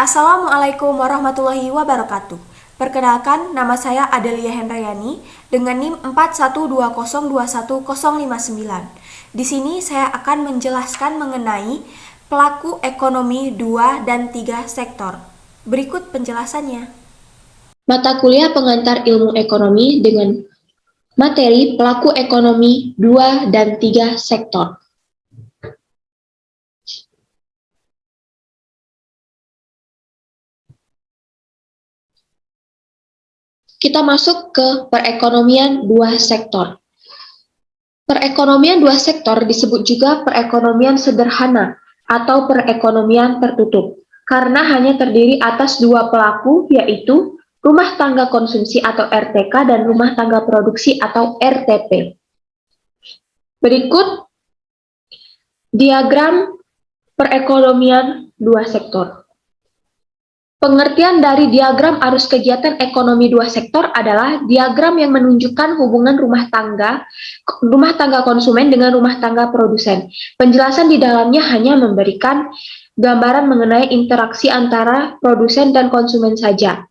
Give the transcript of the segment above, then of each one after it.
Assalamualaikum warahmatullahi wabarakatuh. Perkenalkan, nama saya Adelia Hendrayani dengan NIM 4120210059. Di sini saya akan menjelaskan mengenai pelaku ekonomi 2 dan 3 sektor. Berikut penjelasannya. Mata kuliah pengantar ilmu ekonomi dengan materi pelaku ekonomi 2 dan 3 sektor. Kita masuk ke perekonomian 2 sektor. Perekonomian 2 sektor disebut juga perekonomian sederhana atau perekonomian tertutup, karena hanya terdiri atas 2 pelaku, yaitu rumah tangga konsumsi atau RTK dan rumah tangga produksi atau RTP. Berikut diagram perekonomian 2 sektor. Pengertian dari diagram arus kegiatan ekonomi 2 sektor adalah diagram yang menunjukkan hubungan rumah tangga konsumen dengan rumah tangga produsen. Penjelasan di dalamnya hanya memberikan gambaran mengenai interaksi antara produsen dan konsumen saja.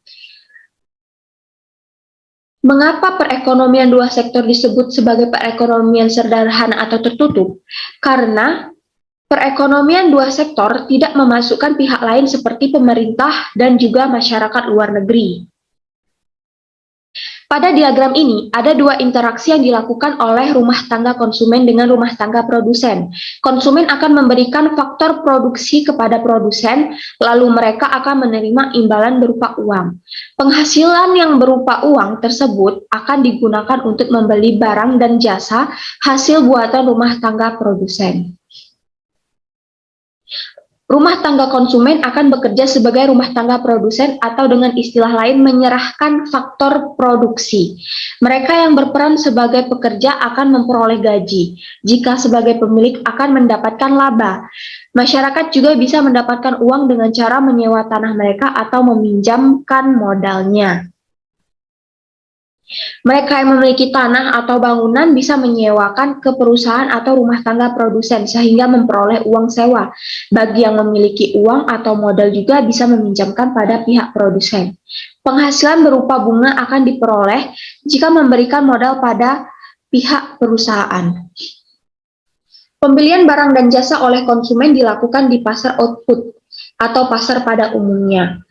Mengapa perekonomian 2 sektor disebut sebagai perekonomian sederhana atau tertutup? Karena perekonomian 2 sektor tidak memasukkan pihak lain seperti pemerintah dan juga masyarakat luar negeri. Pada diagram ini, ada 2 interaksi yang dilakukan oleh rumah tangga konsumen dengan rumah tangga produsen. Konsumen akan memberikan faktor produksi kepada produsen, lalu mereka akan menerima imbalan berupa uang. Penghasilan yang berupa uang tersebut akan digunakan untuk membeli barang dan jasa hasil buatan rumah tangga produsen. Rumah tangga konsumen akan bekerja sebagai rumah tangga produsen atau dengan istilah lain menyerahkan faktor produksi. Mereka yang berperan sebagai pekerja akan memperoleh gaji. Jika sebagai pemilik akan mendapatkan laba. Masyarakat juga bisa mendapatkan uang dengan cara menyewa tanah mereka atau meminjamkan modalnya. Mereka yang memiliki tanah atau bangunan bisa menyewakan ke perusahaan atau rumah tangga produsen sehingga memperoleh uang sewa. Bagi yang memiliki uang atau modal juga bisa meminjamkan pada pihak produsen. Penghasilan berupa bunga akan diperoleh jika memberikan modal pada pihak perusahaan. Pembelian barang dan jasa oleh konsumen dilakukan di pasar output atau pasar pada umumnya.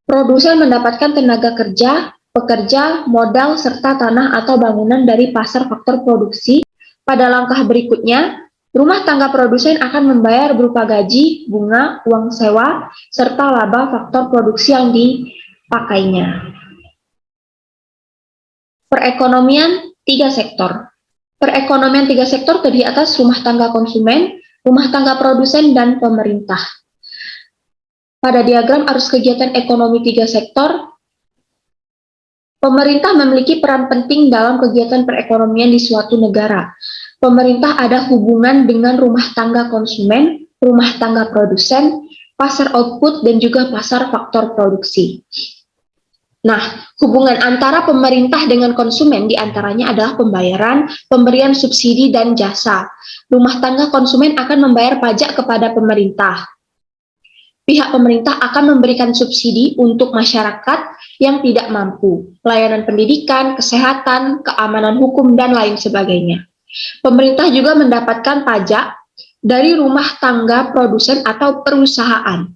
Produsen mendapatkan tenaga kerja, pekerja, modal, serta tanah atau bangunan dari pasar faktor produksi. Pada langkah berikutnya, rumah tangga produsen akan membayar berupa gaji, bunga, uang sewa, serta laba faktor produksi yang dipakainya. Perekonomian 3 sektor. Perekonomian 3 sektor terdiri atas rumah tangga konsumen, rumah tangga produsen, dan pemerintah. Pada diagram arus kegiatan ekonomi 3 sektor, pemerintah memiliki peran penting dalam kegiatan perekonomian di suatu negara. Pemerintah ada hubungan dengan rumah tangga konsumen, rumah tangga produsen, pasar output, dan juga pasar faktor produksi. Nah, hubungan antara pemerintah dengan konsumen diantaranya adalah pembayaran, pemberian subsidi, dan jasa. Rumah tangga konsumen akan membayar pajak kepada pemerintah. Pihak pemerintah akan memberikan subsidi untuk masyarakat yang tidak mampu, layanan pendidikan, kesehatan, keamanan hukum, dan lain sebagainya. Pemerintah juga mendapatkan pajak dari rumah tangga produsen atau perusahaan.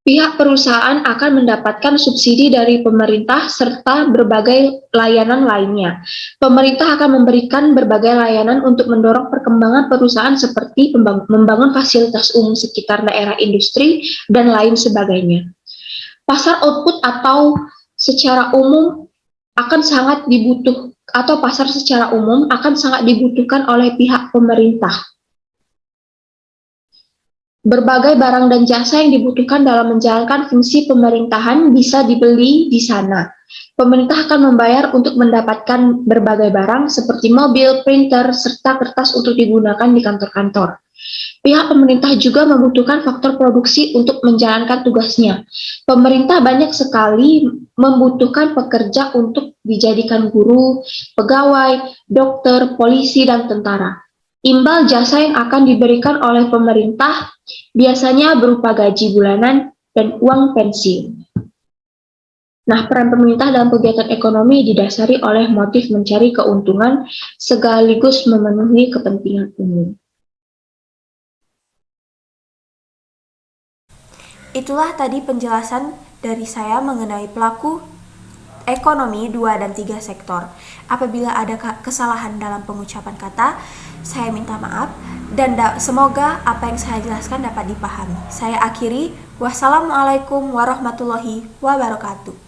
Pihak perusahaan akan mendapatkan subsidi dari pemerintah serta berbagai layanan lainnya. Pemerintah akan memberikan berbagai layanan untuk mendorong perkembangan perusahaan seperti membangun fasilitas umum sekitar daerah industri dan lain sebagainya. Pasar output atau secara umum akan sangat pasar secara umum akan sangat dibutuhkan oleh pihak pemerintah. Berbagai barang dan jasa yang dibutuhkan dalam menjalankan fungsi pemerintahan bisa dibeli di sana. Pemerintah akan membayar untuk mendapatkan berbagai barang seperti mobil, printer, serta kertas untuk digunakan di kantor-kantor. Pihak pemerintah juga membutuhkan faktor produksi untuk menjalankan tugasnya. Pemerintah banyak sekali membutuhkan pekerja untuk dijadikan guru, pegawai, dokter, polisi, dan tentara. Imbal jasa yang akan diberikan oleh pemerintah biasanya berupa gaji bulanan, dan uang pensiun. Nah, peran pemerintah dalam kegiatan ekonomi didasari oleh motif mencari keuntungan sekaligus memenuhi kepentingan umum. Itulah tadi penjelasan dari saya mengenai pelaku ekonomi 2 dan 3 sektor. Apabila ada kesalahan dalam pengucapan kata, saya minta maaf dan semoga apa yang saya jelaskan dapat dipahami. Saya akhiri, wassalamualaikum warahmatullahi wabarakatuh.